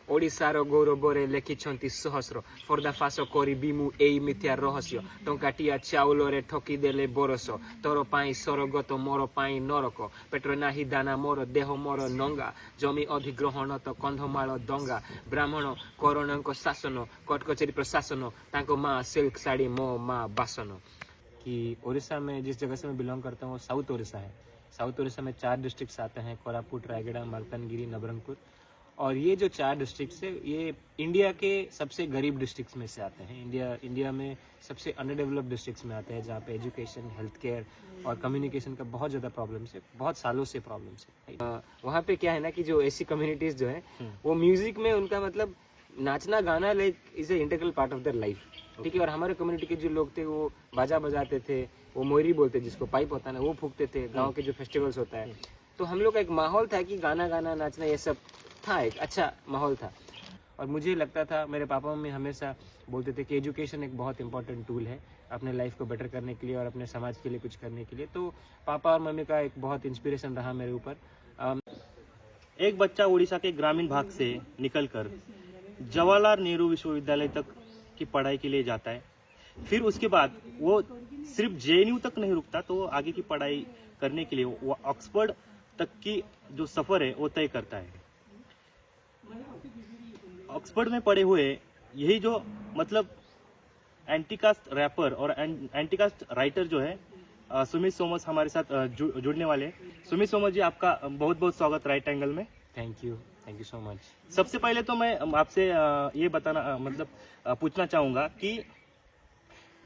ओडिशार गौरवरे लेखिछंती सहस्र पर्दाफाश करी बिमु एई मिथ्या रहस्य टंकाटिया चाउलरे ठकी देले बरस तोर पाई सरगत मोर पाई नरक पेट्र नाही दाना मोर देह मोर नंगा जमी अधिग्रहण तो कंधमाल दंगा ब्राह्मण करणक शासन कटकचेरी प्रशासन तांको माँ सिल्क साड़ी मो माँ बासन। कि ओडिशा में जिस जगह से मैं बिलोंग करता हूँ साउथ ओडिशा है। साउथ ओडिशा में 4 डिस्ट्रिक्ट्स आते हैं, कोरापुट, रायगढ़, मालकानगिरी, नवरंगपुर। और ये जो 4 डिस्ट्रिक्ट्स है ये इंडिया के सबसे गरीब डिस्ट्रिक्ट्स में से आते हैं। इंडिया में सबसे अंडरडेवलप्ड डिस्ट्रिक्ट्स में आते हैं, जहाँ पे एजुकेशन, हेल्थ केयर और कम्युनिकेशन का बहुत ज़्यादा प्रॉब्लम्स है, बहुत सालों से प्रॉब्लम्स है। वहाँ पे क्या है ना कि जो ऐसी कम्युनिटीज़ जो है वो म्यूज़िक में उनका मतलब नाचना गाना like is a integral part of their life. ठीक है। और हमारे कम्युनिटी के जो लोग थे वो बाजा बजाते थे, वो मोरी बोलते जिसको पाइप होता है ना वो फूकते थे, गाँव के जो फेस्टिवल्स होता है। तो हम लोग का एक माहौल था कि गाना गाना नाचना ये सब था, एक अच्छा माहौल था। और मुझे लगता था, मेरे पापा मम्मी हमेशा बोलते थे कि एजुकेशन एक बहुत इंपॉर्टेंट टूल है अपने लाइफ को बेटर करने के लिए और अपने समाज के लिए कुछ करने के लिए। तो पापा और मम्मी का एक बहुत इंस्पिरेशन रहा मेरे ऊपर। एक बच्चा उड़ीसा के ग्रामीण भाग से निकलकर जवाहरलाल नेहरू विश्वविद्यालय तक की पढ़ाई के लिए जाता है, फिर उसके बाद वो सिर्फ जेएनयू तक नहीं रुकता, तो आगे की पढ़ाई करने के लिए वो ऑक्सफोर्ड तक की जो सफर है वो तय करता है। ऑक्सफोर्ड में पढ़े हुए यही जो मतलब एंटीकास्ट रैपर और एंटीकास्ट राइटर जो है सुमित सोमस हमारे साथ जुड़ने वाले हैं। सुमित सोमस जी, आपका बहुत बहुत स्वागत राइट एंगल में। Thank you so much. सबसे पहले तो मैं आपसे ये बताना मतलब पूछना चाहूँगा कि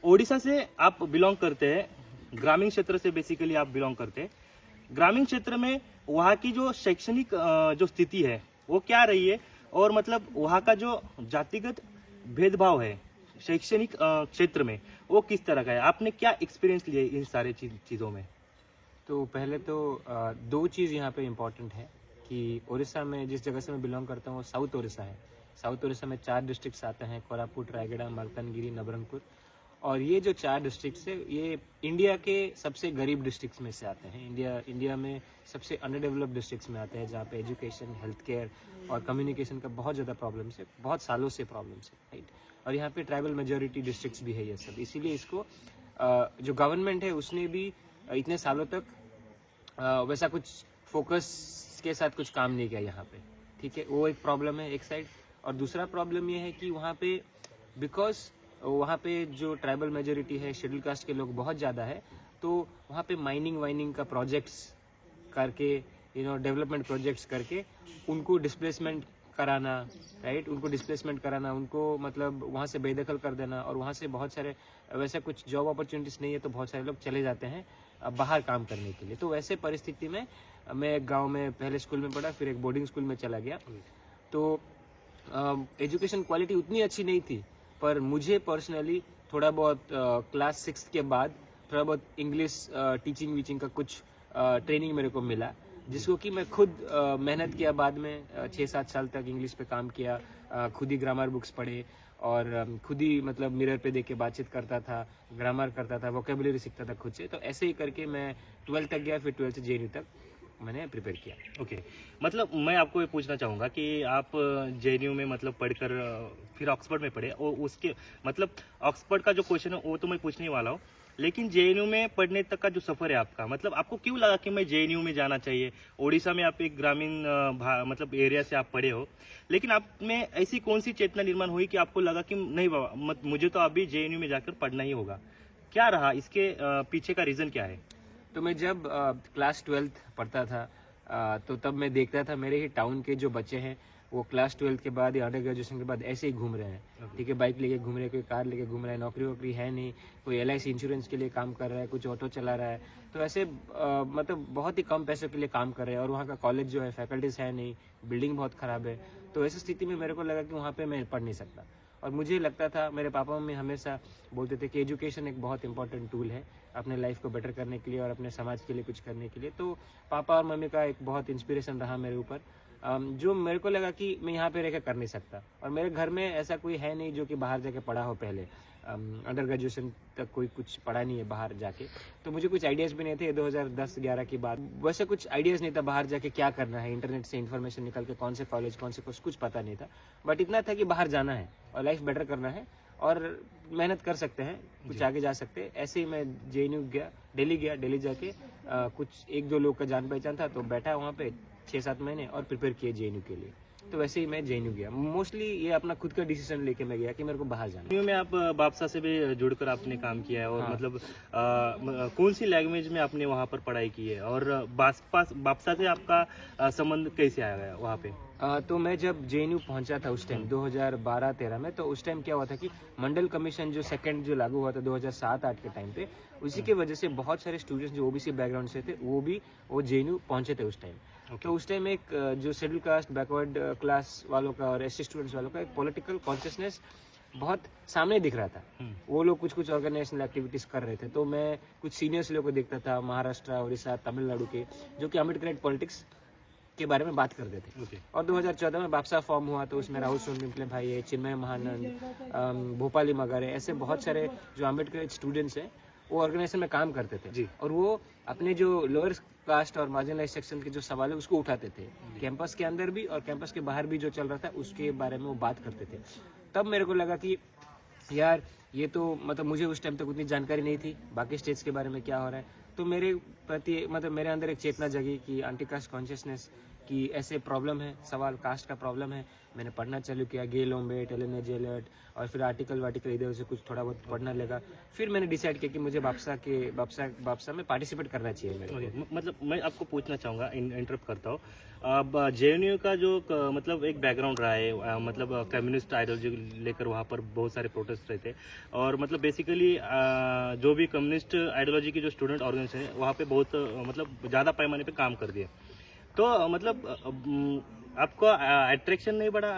ओडिशा से आप बिलोंग करते हैं, ग्रामीण क्षेत्र से बेसिकली आप बिलोंग करते हैं। ग्रामीण क्षेत्र में वहाँ की जो शैक्षणिक जो स्थिति है वो क्या रही है, और मतलब वहाँ का जो जातिगत भेदभाव है शैक्षणिक क्षेत्र में वो किस तरह का है? आपने क्या एक्सपीरियंस लिए इन सारे चीज़ों में? तो पहले तो 2 चीज़ यहाँ पे इम्पोर्टेंट है कि ओडिशा में जिस जगह से मैं बिलोंग करता हूँ साउथ ओडिशा है। साउथ ओडिशा में 4 डिस्ट्रिक्ट्स आते हैं, कोरापुट, रायगढ़, मालकानगिरी, नवरंगपुर। और ये जो 4 डिस्ट्रिक्ट्स है ये इंडिया के सबसे गरीब डिस्ट्रिक्ट्स में से आते हैं। इंडिया में सबसे अंडरडेवलप्ड डिस्ट्रिक्ट्स में आते हैं, जहाँ पे एजुकेशन, हेल्थ केयर और कम्युनिकेशन का बहुत ज़्यादा प्रॉब्लम्स है, बहुत सालों से प्रॉब्लम्स है, राइट। और यहाँ पे ट्राइबल मेजॉरिटी डिस्ट्रिक्ट्स भी है ये सब, इसीलिए इसको जो गवर्नमेंट है उसने भी इतने सालों तक वैसा कुछ फोकस के साथ कुछ काम नहीं किया यहाँ पे। ठीक है, वो एक प्रॉब्लम है एक साइड। और दूसरा प्रॉब्लम ये है कि वहाँ पे बिकॉज वहाँ पे जो ट्राइबल मेजोरिटी है, शेड्यूल कास्ट के लोग बहुत ज़्यादा है, तो वहाँ पे माइनिंग वाइनिंग का प्रोजेक्ट्स करके डेवलपमेंट प्रोजेक्ट्स करके उनको डिस्प्लेसमेंट कराना, राइट, उनको डिस्प्लेसमेंट कराना, उनको मतलब वहाँ से बेदखल कर देना। और वहाँ से बहुत सारे वैसे कुछ जॉब अपॉर्चुनिटीज़ नहीं है तो बहुत सारे लोग चले जाते हैं बाहर काम करने के लिए। तो वैसे परिस्थिति में मैं एक गाँव में पहले स्कूल में पढ़ा, फिर एक बोर्डिंग स्कूल में चला गया। तो एजुकेशन क्वालिटी उतनी अच्छी नहीं थी, पर मुझे पर्सनली थोड़ा बहुत क्लास 6 के बाद थोड़ा बहुत इंग्लिश टीचिंग वीचिंग का कुछ ट्रेनिंग मेरे को मिला, जिसको कि मैं खुद मेहनत किया। बाद में 6-7 साल तक इंग्लिश पे काम किया, खुद ही ग्रामर बुक्स पढ़े और खुद ही मतलब मिरर पे देख के बातचीत करता था, ग्रामर करता था, वोकेबुलरी सीखता था खुद से। तो ऐसे ही करके मैं 12th तक गया, फिर 12th से जेएनयू तक मैंने प्रिपेयर किया। ओके, मतलब मैं आपको ये पूछना चाहूँगा कि आप जेएनयू में मतलब पढ़कर फिर ऑक्सफोर्ड में पढ़े, और उसके मतलब ऑक्सफोर्ड का जो क्वेश्चन है वो तो मैं पूछने वाला हूँ, लेकिन जेएनयू में पढ़ने तक का जो सफ़र है आपका, मतलब आपको क्यों लगा कि मैं जेएनयू में जाना चाहिए? ओडिशा में आप एक ग्रामीण मतलब एरिया से आप पढ़े हो, लेकिन आप में ऐसी कौन सी चेतना निर्माण हुई कि आपको लगा कि नहीं बाबा, मुझे तो अभी जेएनयू में जाकर पढ़ना ही होगा? क्या रहा इसके पीछे का रीज़न क्या है? तो मैं जब क्लास 12th पढ़ता था तो तब मैं देखता था मेरे ही टाउन के जो बच्चे हैं वो क्लास 12th के बाद या अंडर ग्रेजुएशन के बाद ऐसे ही घूम रहे हैं। ठीक है, बाइक लेके घूम रहे हैं, कोई कार लेके घूम रहा है, नौकरी वोकरी है नहीं, कोई LIC इंश्योरेंस के लिए काम कर रहा है, कुछ ऑटो चला रहा है। तो ऐसे मतलब बहुत ही कम पैसों के लिए काम कर रहे हैं, और वहाँ का कॉलेज जो है फैकल्टीज है नहीं, बिल्डिंग बहुत ख़राब है। तो ऐसी स्थिति में मेरे को लगा कि वहाँ पर मैं पढ़ नहीं सकता। और मुझे लगता था, मेरे पापा मम्मी हमेशा बोलते थे कि एजुकेशन एक बहुत इंपॉर्टेंट टूल है अपने लाइफ को बेटर करने के लिए और अपने समाज के लिए कुछ करने के लिए। तो पापा और मम्मी का एक बहुत इंस्पिरेशन रहा मेरे ऊपर। जो मेरे को लगा कि मैं यहाँ पे रहकर कर नहीं सकता, और मेरे घर में ऐसा कोई है नहीं जो कि बाहर जाके पढ़ा हो पहले। अंडर ग्रेजुएशन तक कोई कुछ पढ़ा नहीं है बाहर जाके, तो मुझे कुछ आइडियाज़ भी नहीं थे। 2010-11 की बात, वैसे कुछ आइडियाज़ नहीं था बाहर जाके क्या करना है, इंटरनेट से इन्फॉर्मेशन निकल के कौन से कॉलेज कौन से कोर्स कुछ पता नहीं था। बट इतना था कि बाहर जाना है और लाइफ बेटर करना है और मेहनत कर सकते हैं, कुछ आगे जा सकते हैं। ऐसे ही मैं JNU गया, दिल्ली जाके कुछ 1-2 लोग का जान पहचान था, तो बैठा वहाँ पे 6-7 महीने और प्रिपेयर किए JNU के लिए। तो वैसे ही मैं JNU गया। मोस्टली ये अपना खुद का डिसीजन लेके मैं गया कि मेरे को बाहर जाना है। JNU में आप बापसा से भी जुड़कर आपने काम किया है, और हाँ। मतलब कौन सी लैंग्वेज में आपने वहाँ पर पढ़ाई की है, और बापसा से आपका संबंध कैसे आया गया वहाँ पे? तो मैं जब JNU पहुंचा था उस टाइम 2012-13 में, तो उस टाइम क्या हुआ था कि मंडल कमीशन जो सेकंड जो लागू हुआ था 2007-8 के टाइम पे, उसी की वजह से बहुत सारे स्टूडेंट्स जो OBC बैकग्राउंड से थे वो JNU पहुंचे थे उस टाइम। तो उस टाइम एक जो शेड्यूल कास्ट बैकवर्ड क्लास वालों का और SC स्टूडेंट्स वालों का एक पॉलिटिकल कॉन्शियसनेस बहुत सामने दिख रहा था। वो लोग कुछ ऑर्गेनाइजेशनल एक्टिविटीज कर रहे थे, तो मैं कुछ सीनियर्स लोगों को देखता था महाराष्ट्र, उड़ीसा, तमिलनाडु के, जो कि अम्बेडकर पॉलिटिक्स के बारे में बात करते थे। और 2014 में बापसा फॉर्म हुआ, तो उसमें राहुल सोनपिंपले भाई है, चिन्मय महानंद, भोपाली मगर है, ऐसे बहुत सारे जो अम्बेडकर स्टूडेंट्स हैं वो ऑर्गेनाइजेशन में काम करते थे। और वो अपने जो लोअर कास्ट और मार्जिनलाइज सेक्शन के जो सवाल है उसको उठाते थे, कैंपस के अंदर भी और कैंपस के बाहर भी जो चल रहा था उसके बारे में वो बात करते थे। तब मेरे को लगा कि यार ये तो मतलब मुझे उस टाइम तक उतनी जानकारी नहीं थी बाकी स्टेट्स के बारे में क्या हो रहा है, तो मेरे प्रति मतलब मेरे अंदर एक चेतना जगी कि एंटी कास्ट कॉन्शियसनेस कि ऐसे प्रॉब्लम है, सवाल कास्ट का प्रॉब्लम है। मैंने पढ़ना चालू किया, गेल ओम्बेट, एलेना जेलट, और फिर आर्टिकल इधर उधर से कुछ थोड़ा बहुत पढ़ना लगा। फिर मैंने डिसाइड किया कि मुझे बापसा में पार्टिसिपेट करना चाहिए मेरे को। मतलब मैं आपको पूछना चाहूँगा, इंटरप्ट करता हूँ, अब JNU का जो मतलब एक बैकग्राउंड रहा है, मतलब कम्युनिस्ट आइडियोलॉजी लेकर वहाँ पर बहुत सारे प्रोटेस्ट रहे थे, और मतलब बेसिकली जो भी कम्युनिस्ट आइडियोलॉजी के जो स्टूडेंट ऑर्गेनाइजेशन है वहाँ पे बहुत मतलब ज़्यादा पैमाने पे काम कर दिए। तो मतलब आपको अट्रैक्शन नहीं बढ़ा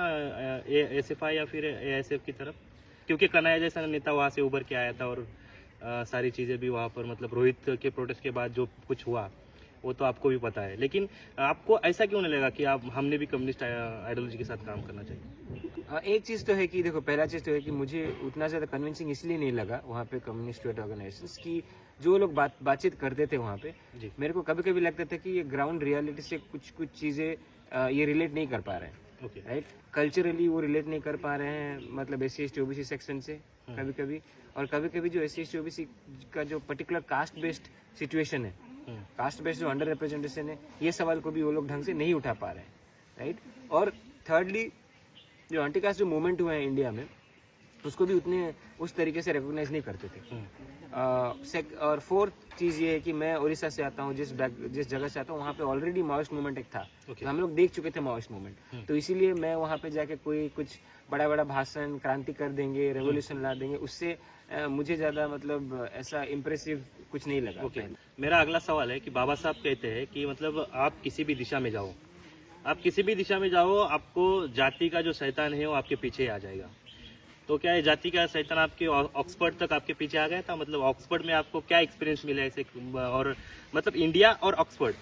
SFI या फिर ASF की तरफ, क्योंकि कन्हैया जैसा नेता वहाँ से उभर के आया था, और सारी चीज़ें भी वहाँ पर मतलब रोहित के प्रोटेस्ट के बाद जो कुछ हुआ वो तो आपको भी पता है, लेकिन आपको ऐसा क्यों नहीं लगा कि आप हमने भी कम्युनिस्ट आइडियोलॉजी के साथ काम करना चाहिए? एक चीज़ तो है कि देखो, पहला चीज़ तो है कि मुझे उतना ज़्यादा कन्विंसिंग इसलिए नहीं लगा वहाँ पे कम्युनिस्ट स्टूडेंट ऑर्गेनाइजेशंस की जो लोग बातचीत करते थे वहाँ पे। मेरे को कभी कभी लगता था कि ये ग्राउंड रियलिटी से कुछ चीज़ें ये रिलेट नहीं कर पा रहे हैं, राइट? कल्चरली वो रिलेट नहीं कर पा रहे हैं, मतलब SC ST OBC सेक्शन से कभी कभी, और कभी कभी जो SC ST OBC का जो पर्टिकुलर कास्ट बेस्ड सिचुएशन है, कास्ट बेस्ड जो अंडर रिप्रेजेंटेशन है, ये सवाल को भी वो लोग ढंग से नहीं उठा पा रहे हैं, राइट? और थर्डली जो एंटी कास्ट जो मूवमेंट हुए हैं इंडिया में, उसको भी उतने उस तरीके से रिकॉग्नाइज नहीं करते थे। और फोर्थ चीज़ ये है कि मैं उड़ीसा से आता हूँ, जिस जगह से आता हूँ वहाँ पे ऑलरेडी माओइस्ट मूवमेंट एक था। तो हम लोग देख चुके थे माओइस्ट मूवमेंट, तो इसीलिए मैं वहाँ पे जाके कोई कुछ बड़ा भाषण, क्रांति कर देंगे, रेवोल्यूशन ला देंगे, उससे मुझे ज़्यादा मतलब ऐसा इम्प्रेसिव कुछ नहीं लगा। मेरा अगला सवाल है कि बाबा साहब कहते हैं कि मतलब आप किसी भी दिशा में जाओ, आपको जाति का जो शैतान है वो आपके पीछे आ जाएगा। तो क्या ये जाति का शैतान आपके ऑक्सफोर्ड तक आपके पीछे आ गया था? मतलब ऑक्सफोर्ड में आपको क्या एक्सपीरियंस मिला ऐसे, और मतलब इंडिया और ऑक्सफोर्ड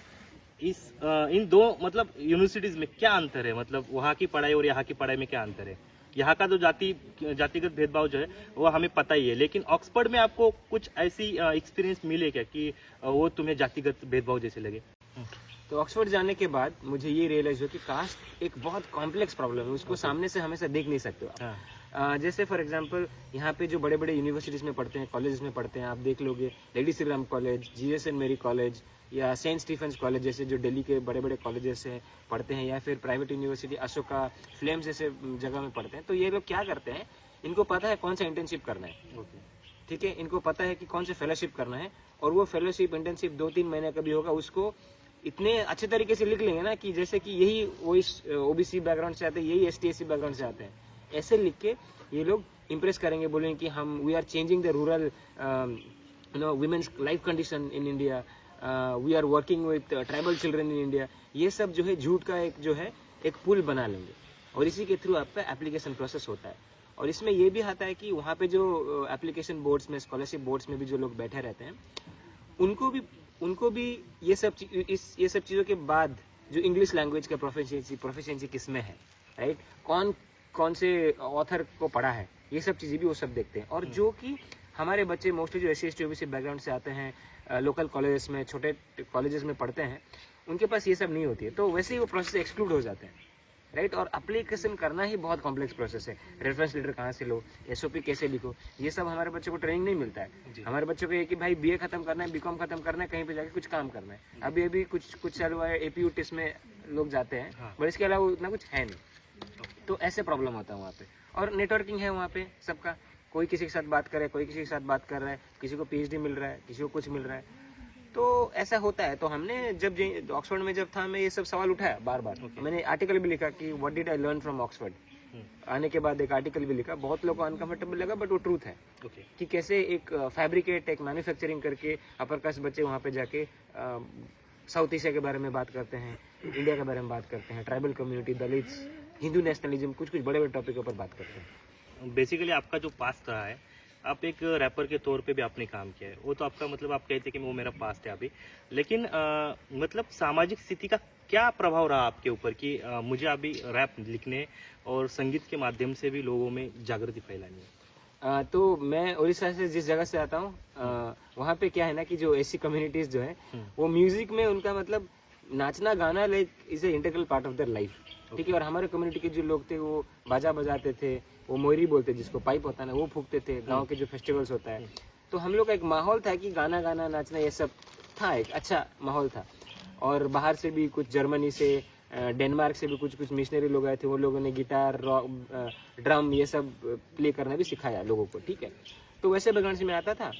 इन दो मतलब यूनिवर्सिटीज में क्या अंतर है? मतलब वहाँ की पढ़ाई और यहाँ की पढ़ाई में क्या अंतर है? यहाँ का जो जातिगत भेदभाव जो है वो हमें पता ही है, लेकिन ऑक्सफोर्ड में आपको कुछ ऐसी एक्सपीरियंस मिले क्या कि वो तुम्हें जातिगत भेदभाव जैसे लगे? तो ऑक्सफोर्ड जाने के बाद मुझे ये रियलाइज हुआ कि कास्ट एक बहुत कॉम्प्लेक्स प्रॉब्लम है, उसको सामने से हमेशा देख नहीं सकते हो आप। जैसे फॉर एग्जांपल यहाँ पे जो बड़े यूनिवर्सिटीज में पढ़ते हैं, कॉलेजेस में पढ़ते हैं, आप देख लोगे lady Shri Ram college, GSN मेरी कॉलेज, या सेंट स्टीफेंस कॉलेज जैसे जो दिल्ली के बड़े कॉलेजेस से पढ़ते हैं, या फिर प्राइवेट यूनिवर्सिटी अशोका, फ्लेम्स जैसे जगह में पढ़ते हैं। तो ये लोग क्या करते हैं, इनको पता है कौन सा इंटर्नशिप करना है, ठीक है, इनको पता है कि कौन सा फेलोशिप करना है, और वो फेलोशिप इंटर्नशिप 2-3 महीने का भी होगा, उसको इतने अच्छे तरीके से लिख लेंगे ना कि जैसे कि यही वो इस OBC बैकग्राउंड से आते हैं, यही ST SC बैकग्राउंड से आते हैं, ऐसे लिख के ये लोग इम्प्रेस करेंगे, बोलेंगे कि हम we are changing the rural women's life condition in India, we are working with tribal children in India. ये सब जो है झूठ का एक पुल बना लेंगे, और इसी के थ्रू आपका एप्लीकेशन प्रोसेस होता है। और इसमें ये भी आता है कि वहाँ पे जो एप्लीकेशन बोर्ड्स में, स्कॉलरशिप बोर्ड्स में भी जो लोग बैठे रहते हैं, उनको भी ये सब चीज़ों के बाद जो इंग्लिश लैंग्वेज का प्रोफिशिएंसी किस में है, राइट, कौन से ऑथर को पढ़ा है, ये सब चीज़ें भी वो सब देखते हैं। और जो कि हमारे बच्चे मोस्टली जो SC ST OBC बैकग्राउंड से आते हैं, लोकल कॉलेजेस में, छोटे कॉलेजेस में पढ़ते हैं, उनके पास ये सब नहीं होती है, तो वैसे ही वो प्रोसेस एक्सक्लूड हो जाते हैं, राइट। और एप्लीकेशन करना ही बहुत कॉम्प्लेक्स प्रोसेस है। रेफरेंस लेटर कहाँ से लो, SOP कैसे लिखो, ये सब हमारे बच्चों को ट्रेनिंग नहीं मिलता है। हमारे बच्चों को ये कि भाई BA खत्म करना है, BCom खत्म करना है, कहीं पे जाके कुछ काम करना है। अभी कुछ साल हुआ है APU टेस्ट में लोग जाते हैं, बट इसके अलावा उतना कुछ है नहीं, तो ऐसे प्रॉब्लम होता है वहाँ पे। और नेटवर्किंग है वहाँ पे सबका, कोई किसी के साथ बात करे, कोई किसी के साथ बात कर रहा है, किसी को PhD मिल रहा है, किसी को कुछ मिल रहा है, तो ऐसा होता है। तो हमने जब ऑक्सफोर्ड में जब था, मैं ये सब सवाल उठाया बार बार। मैंने आर्टिकल भी लिखा कि what did I learn from Oxford. आने के बाद एक आर्टिकल भी लिखा, बहुत लोगों को अनकंफर्टेबल लगा, बट वो ट्रूथ है कि कैसे एक फैब्रिकेट, एक मैन्युफैक्चरिंग करके अपर कास्ट बच्चे वहाँ पे जाके साउथ एशिया के बारे में बात करते हैं, इंडिया के बारे में बात करते हैं, tribal community, Dalits, Hindu nationalism, कुछ बड़े बड़े टॉपिक पर बात करते हैं। बेसिकली आपका जो पास्ट रहा है, आप एक रैपर के तौर पे भी आपने काम किया है, वो तो आपका मतलब आप कहते हैं कि वो मेरा पास्ट है अभी, लेकिन मतलब सामाजिक स्थिति का क्या प्रभाव रहा आपके ऊपर कि मुझे अभी रैप लिखने और संगीत के माध्यम से भी लोगों में जागृति फैलानी है? तो मैं उड़ीसा से जिस जगह से आता हूँ, वहाँ पे क्या है ना कि जो SC कम्युनिटीज जो है, वो म्यूजिक में उनका मतलब नाचना गाना like is a integral part of their life, ठीक है। और हमारे कम्युनिटी के जो लोग थे वो बाजा बजाते थे, वो मोयरी बोलते जिसको पाइप होता है ना, वो फूकते थे। गांव के जो फेस्टिवल्स होता है, तो हम लोग का एक माहौल था कि गाना गाना नाचना ये सब था, एक अच्छा माहौल था। और बाहर से भी कुछ जर्मनी से, डेनमार्क से भी कुछ मिशनरी लोग आए थे, वो लोगों ने गिटार, ड्रम ये सब प्ले करना भी सिखाया लोगों को, ठीक है। तो वैसे बैकग्राउंड से मैं आता था।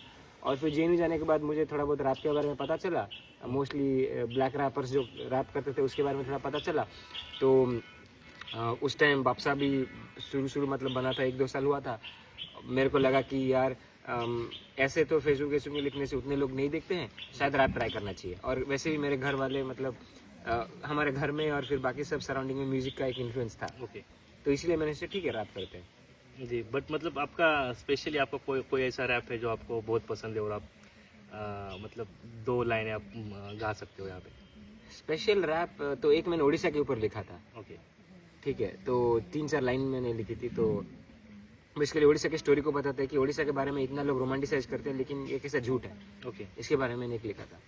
और फिर JNU जाने के बाद मुझे थोड़ा बहुत रैप के बारे में पता चला, मोस्टली ब्लैक रैपर्स जो रैप करते थे उसके बारे में थोड़ा पता चला। तो उस टाइम बापसा भी शुरू मतलब बना था, 1-2 साल हुआ था। मेरे को लगा कि यार ऐसे तो फेसबुक में लिखने से उतने लोग नहीं देखते हैं, शायद रैप ट्राई करना चाहिए। और वैसे भी मेरे घर वाले मतलब हमारे घर में और फिर बाकी सब सराउंडिंग में म्यूजिक का एक इन्फ्लुएंस था, तो इसलिए मैंने सोचा ठीक है रैप करते हैं। जी, बट मतलब आपका स्पेशली आपका कोई ऐसा रैप है जो आपको बहुत पसंद है और आप मतलब 2 लाइनें आप गा सकते हो यहाँ पे? स्पेशल रैप तो एक मैंने उड़ीसा के ऊपर लिखा था, ओके, ठीक है। तो 3-4 लाइन मैंने लिखी थी। तो बेसिकली उड़ीसा की स्टोरी को बताते हैं कि उड़ीसा के बारे में इतना लोग रोमांटिसाइज करते हैं, लेकिन ये कैसा झूठ है, ओके। इसके बारे में मैंने एक लिखा था।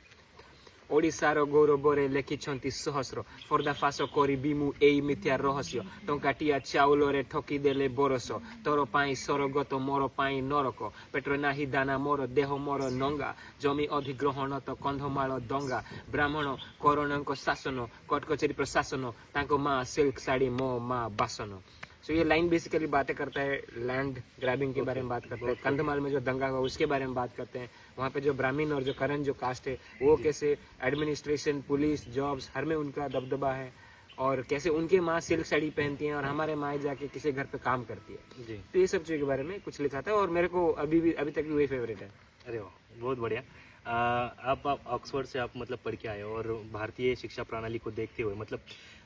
ओडिशार गौरवरे लेखिछंती सहस्र पर्दाफाश करी बिमु एई मिथ्या रहस्य टंकाटिया चाउलरे ठकी देले बरस तोर पाई सरगत मोर पाई नरक पेट्र नाही दाना मोर देह मोर नंगा जमी अधिग्रहण तो कंधमाल दंगा ब्राह्मण करणक शासन कटकचेरी प्रशासन तांको माँ सिल्क साड़ी मो माँ बासन। सो ये लाइन बेसिकली बातें करता है लैंड ग्रैबिंग के बारे में बात करते हैं, कंधमाल में जो दंगा हुआ उसके बारे में बात करते हैं, वहाँ पे जो ब्राह्मण और जो करन जो कास्ट है वो कैसे एडमिनिस्ट्रेशन, पुलिस, जॉब्स हर में उनका दबदबा है, और कैसे उनके माँ सिल्क साड़ी पहनती हैं और हमारे माँ जाके किसी घर पे काम करती है जी। तो ये सब चीज़ों के बारे में कुछ लिखा था और मेरे को अभी तक भी वही फेवरेट है। अरे वाह, बहुत बढ़िया। आप ऑक्सफोर्ड से आप मतलब पढ़ के आए और भारतीय शिक्षा प्रणाली को देखते हुए मतलब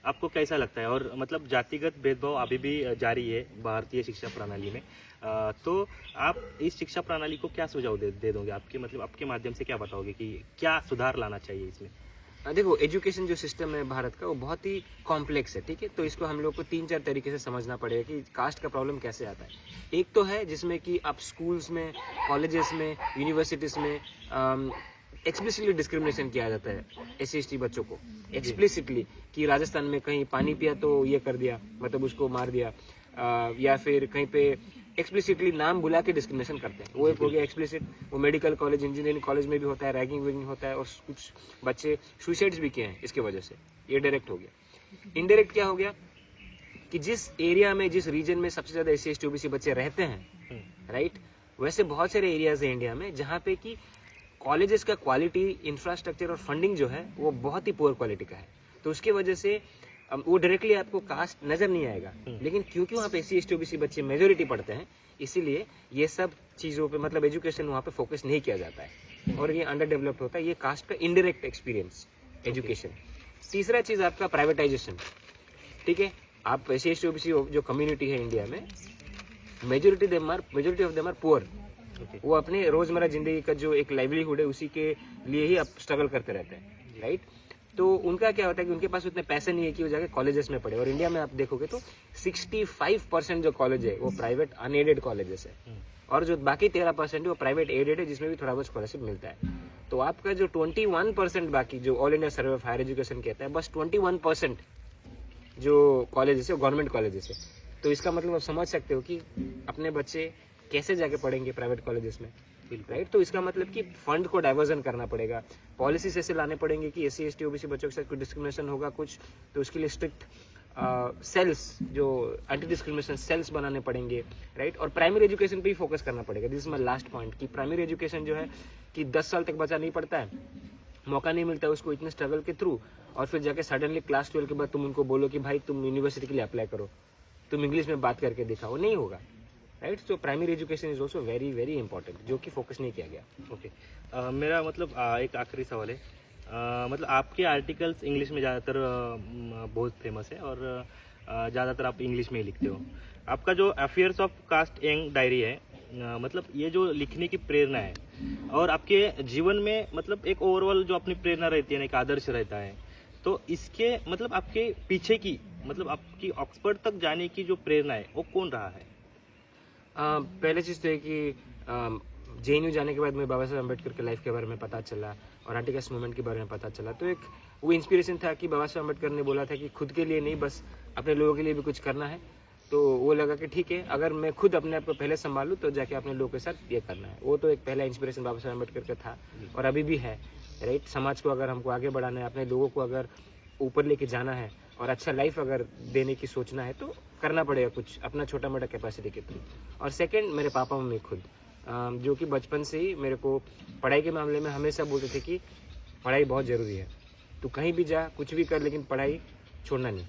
आपको कैसा लगता है? और मतलब जातिगत भेदभाव अभी भी जारी है भारतीय शिक्षा प्रणाली में, तो आप इस शिक्षा प्रणाली को क्या सुझाव दे दोगे? आपके मतलब आपके माध्यम से क्या बताओगे कि क्या सुधार लाना चाहिए इसमें? देखो, एजुकेशन जो सिस्टम है भारत का वो बहुत ही कॉम्प्लेक्स है, ठीक है। तो इसको हम लोग को 3-4 तरीके से समझना पड़ेगा कि कास्ट का प्रॉब्लम कैसे आता है। एक तो है जिसमें कि आप स्कूल्स में, कॉलेजेस में, यूनिवर्सिटीज में एक्सप्लिसिटली डिस्क्रिमिनेशन किया जाता है SC ST बच्चों को, एक्सप्लिसिटली कि राजस्थान में कहीं पानी पिया तो ये कर दिया, मतलब उसको मार दिया, या फिर कहीं पे एक्सप्लिसिटली नाम बुला के डिस्क्रिमिनेशन करते हैं। वो एक हो गया एक्सप्लिसिट। वो मेडिकल कॉलेज, इंजीनियरिंग कॉलेज में भी होता है, रैगिंग वैगिंग होता है और कुछ बच्चे सुसाइड्स भी किए हैं इसके वजह से। ये डायरेक्ट हो गया। इनडायरेक्ट क्या हो गया कि जिस एरिया में, जिस रीजन में सबसे ज्यादा SC ST OBC बच्चे रहते हैं, राइट, वैसे बहुत सारे एरियाज है इंडिया में जहाँ पे कि कॉलेजेस का क्वालिटी, इंफ्रास्ट्रक्चर और फंडिंग जो है वो बहुत ही पुअर क्वालिटी का है। तो उसकी वजह से वो डायरेक्टली आपको कास्ट नजर नहीं आएगा, लेकिन क्योंकि वहाँ पे SC ST OBC बच्चे मेजोरिटी पढ़ते हैं, इसीलिए ये सब चीज़ों पे मतलब एजुकेशन वहाँ पे फोकस नहीं किया जाता है और ये अंडर डेवलप्ड होता है। ये कास्ट का इनडायरेक्ट एक्सपीरियंस एजुकेशन। तीसरा चीज़ आपका प्राइवेटाइजेशन, ठीक है। आप SC ST OBC जो कम्युनिटी है इंडिया में, majority of them are poor. वो अपने रोजमर्रा जिंदगी का जो एक लाइवलीहुड है उसी के लिए ही आप स्ट्रगल करते रहते हैं, राइट। तो उनका क्या होता है कि उनके पास उतने पैसे नहीं है कि वो जाके कॉलेजेस में पढ़े। और इंडिया में आप देखोगे तो 65% जो कॉलेज है वो प्राइवेट अनएडेड कॉलेजेस है, और जो बाकी 13% है वो प्राइवेट एडेड है, जिसमें भी थोड़ा बहुत स्कॉलरशिप मिलता है। तो आपका जो 21% बाकी जो all India survey of higher education कहता है, बस 21% जो कॉलेजेस है वो गवर्नमेंट कॉलेजेस है। तो इसका मतलब आप समझ सकते हो कि अपने बच्चे कैसे जाके पढ़ेंगे प्राइवेट कॉलेजेस में, राइट। तो इसका मतलब कि फंड को डाइवर्जन करना पड़ेगा, पॉलिसीज ऐसे लाने पड़ेंगे कि SC ST OBC बच्चों के साथ कोई डिस्क्रिमिनेशन होगा कुछ, तो उसके लिए स्ट्रिक्ट सेल्स, जो एंटी डिस्क्रिमिनेशन सेल्स बनाने पड़ेंगे, राइट। और प्राइमरी एजुकेशन पे ही फोकस करना पड़ेगा। This is my last point कि प्राइमरी एजुकेशन जो है कि 10 साल तक बच्चा नहीं पढ़ता है, मौका नहीं मिलता है उसको इतने स्ट्रगल के थ्रू, और फिर जाके सडनली क्लास 12 के बाद तुम उनको बोलो कि भाई तुम यूनिवर्सिटी के लिए अप्लाई करो, तुम इंग्लिश में बात करके दिखाओ, नहीं होगा, right. So primary education is also very very important, जो कि फोकस नहीं किया गया। ओके, मेरा मतलब एक आखिरी सवाल है। मतलब आपके आर्टिकल्स इंग्लिश में ज़्यादातर बहुत फेमस है, और ज़्यादातर आप इंग्लिश में ही लिखते हो। आपका जो affairs of caste young diary है, मतलब ये जो लिखने की प्रेरणा है, और आपके जीवन में मतलब एक ओवरऑल जो अपनी प्रेरणा रहती है ना, एक आदर्श रहता है, तो इसके मतलब आपके पीछे की मतलब आपकी ऑक्सफोर्ड तक जाने की जो प्रेरणा है वो कौन रहा है? पहले चीज़ तो है कि JNU जाने के बाद मुझे बाबा साहब अम्बेडकर के लाइफ के बारे में पता चला और आर्टिकल्स मूवमेंट के बारे में पता चला। तो एक वो इंस्पिरेशन था कि बाबा साहब अम्बेडकर ने बोला था कि खुद के लिए नहीं, बस अपने लोगों के लिए भी कुछ करना है। तो वो लगा कि ठीक है, अगर मैं खुद अपने आप को पहले संभालूँ तो जाके अपने लोगों के साथ ये करना है। वो तो एक पहला इंस्पिरेशन बाबा साहब अम्बेडकर का था, और अभी भी है, राइट। समाज को अगर हमको आगे बढ़ाना है, अपने लोगों को अगर ऊपर लेके जाना है और अच्छा लाइफ अगर देने की सोचना है, तो करना पड़ेगा कुछ अपना छोटा मोटा कैपेसिटी के थ्रू। और सेकंड, मेरे पापा मम्मी खुद, जो कि बचपन से ही मेरे को पढ़ाई के मामले में हमेशा बोलते थे कि पढ़ाई बहुत ज़रूरी है, तू कहीं भी जा कुछ भी कर, लेकिन पढ़ाई छोड़ना नहीं।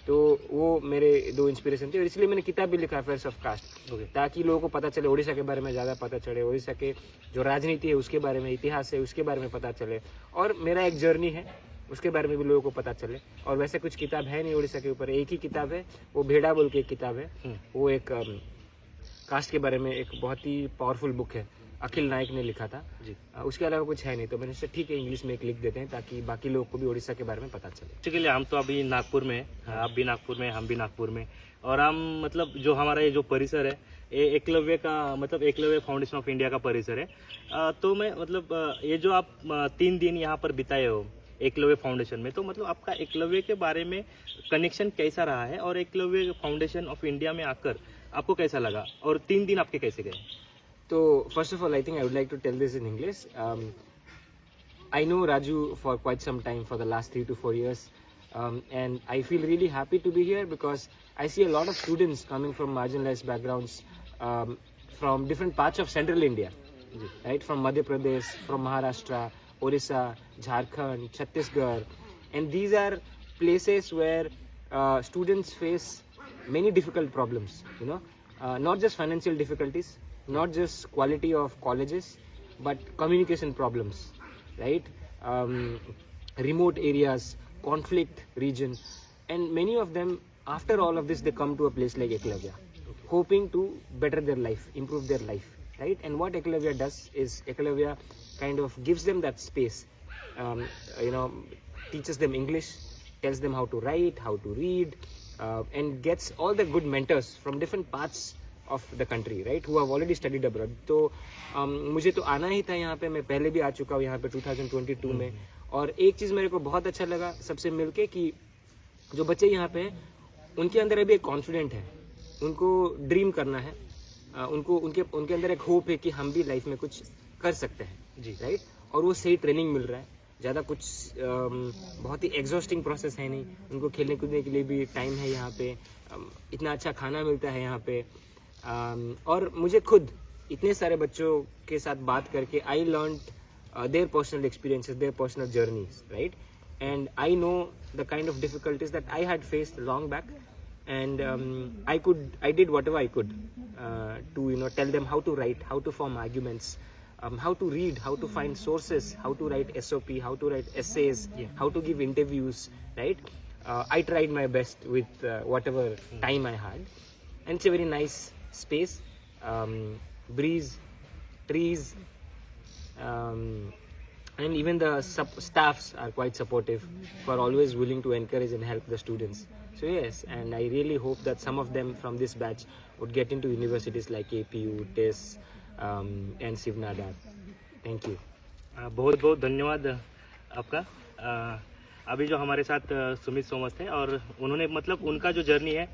तो वो मेरे दो इंस्पिरेशन थे, और इसलिए मैंने किताब भी लिखा अफेयर्स ऑफ कास्ट, ताकि लोगों को पता चले, उड़ीसा के बारे में ज़्यादा पता चले, उड़ीसा के जो राजनीति है उसके बारे में, इतिहास है उसके बारे में पता चले, और मेरा एक जर्नी है उसके बारे में भी लोगों को पता चले। और वैसे कुछ किताब है नहीं उड़ीसा के ऊपर, एक ही किताब है, वो भेड़ा बोल के एक किताब है, वो एक कास्ट के बारे में एक बहुत ही पावरफुल बुक है, अखिल नायक ने लिखा था जी। उसके अलावा कुछ है नहीं, तो मैंने सोचा ठीक है इंग्लिश में एक लिख देते हैं, ताकि बाकी लोगों को भी उड़ीसा के बारे में पता चले। चलिए, हम तो अभी नागपुर में हैं, आप भी नागपुर में, हम भी नागपुर में, और हम मतलब जो हमारा ये जो परिसर है, ये एकलव्य का मतलब एकलव्य फाउंडेशन ऑफ इंडिया का परिसर है। तो मैं मतलब ये जो आप 3 दिन यहाँ पर बिताए हो एकलव्य फाउंडेशन में, तो मतलब आपका एकलव्य के बारे में कनेक्शन कैसा रहा है, और एकलव्य फाउंडेशन ऑफ इंडिया में आकर आपको कैसा लगा, और 3 दिन आपके कैसे गए? So first of all, I think I would like to tell this in English. I know Raju for quite some time, for the last 3 to 4 years, and I feel really happy to be here because I see a lot of students coming from marginalized backgrounds, from different parts of central India, right? From Madhya Pradesh, from Maharashtra, Orissa, Jharkhand, Chhattisgarh, and these are places where students face many difficult problems, not just financial difficulties, not just quality of colleges, but communication problems, right? Remote areas, conflict region, and many of them, after all of this, they come to a place like Eklavya, hoping to better their life, improve their life, right? And what Eklavya does is Eklavya kind of gives them that space, teaches them English, tells them how to write, how to read, and gets all the good mentors from different parts of the country, right, who have already studied abroad. तो मुझे तो आना ही था यहाँ पे, मैं पहले भी आ चुका हूँ यहाँ पे 2022 में। और एक चीज़ मेरे को बहुत अच्छा लगा सबसे मिलके कि जो बच्चे यहाँ पे हैं उनके अंदर अभी एक कॉन्फिडेंट है, उनको ड्रीम करना है, उनको उनके अंदर एक होप है कि हम भी लाइफ में कुछ कर सकते हैं जी, राइट। और वो सही ट्रेनिंग मिल रहा है, ज़्यादा कुछ बहुत ही एग्जॉस्टिंग प्रोसेस है नहीं, उनको खेलने कूदने के लिए भी टाइम है यहाँ पे, इतना अच्छा खाना मिलता है यहाँ पे। और मुझे खुद इतने सारे बच्चों के साथ बात करके I learned their personal experiences, their personal journeys, right. And I know the kind of difficulties that I had faced long back, and I did whatever I could to tell them how to write, how to form arguments, how to read, how to find sources, how to write SOP, how to write essays, how to give interviews, right? I tried my best with whatever time I had, and it's a very nice space, breeze, trees, and even the staffs are quite supportive, who are always willing to encourage and help the students. So yes, and I really hope that some of them from this batch would get into universities like APU, TIS, and Sivnadar. Thank you. बहुत बहुत धन्यवाद आपका। अभी जो हमारे साथ सुमित सोमस थे, और उन्होंने मतलब उनका जो जर्नी है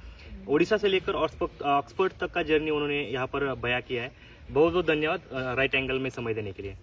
उड़ीसा से लेकर ऑक्सफोर्ड तक का जर्नी उन्होंने यहाँ पर बयां किया है। बहुत बहुत धन्यवाद राइट एंगल में समय देने के लिए।